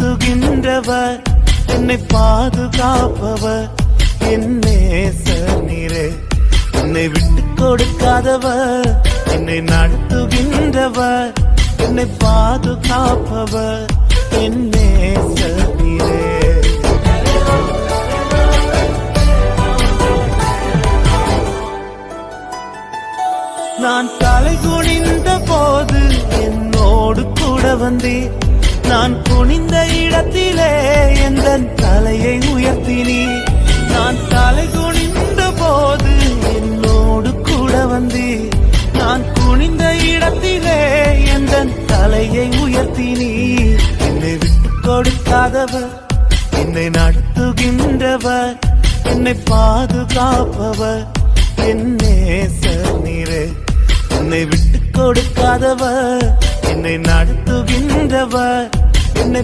நடத்துகின்றவர், என்னை பாதுகாப்பவர், என் நேசர் நீரே. என்னை விட்டு கொடுக்காதவர், என்னை நடத்துகின்றவர், என்னை பாதுகாப்பவர், என் நேசர் நீரே. நான் தலை குனிந்த போது என்னோடு கூட வந்தீர். நான் குனிந்த இடத்திலே எந்த தலையை உயர்த்தினீர். நான் தலை குனிந்த போது என்னோடு கூட வந்தீர். நான் குனிந்த இடத்திலே எந்த தலையை உயர்த்தினீர். என்னை விட்டு கொடுக்காதவர், என்னை நடத்துகின்றவர், என்னை பாதுகாப்பவர், என் நேசர் நீரே. என்னை விட்டு கொடுக்காதவர், என்னை நடத்துகின்றவர், என்னை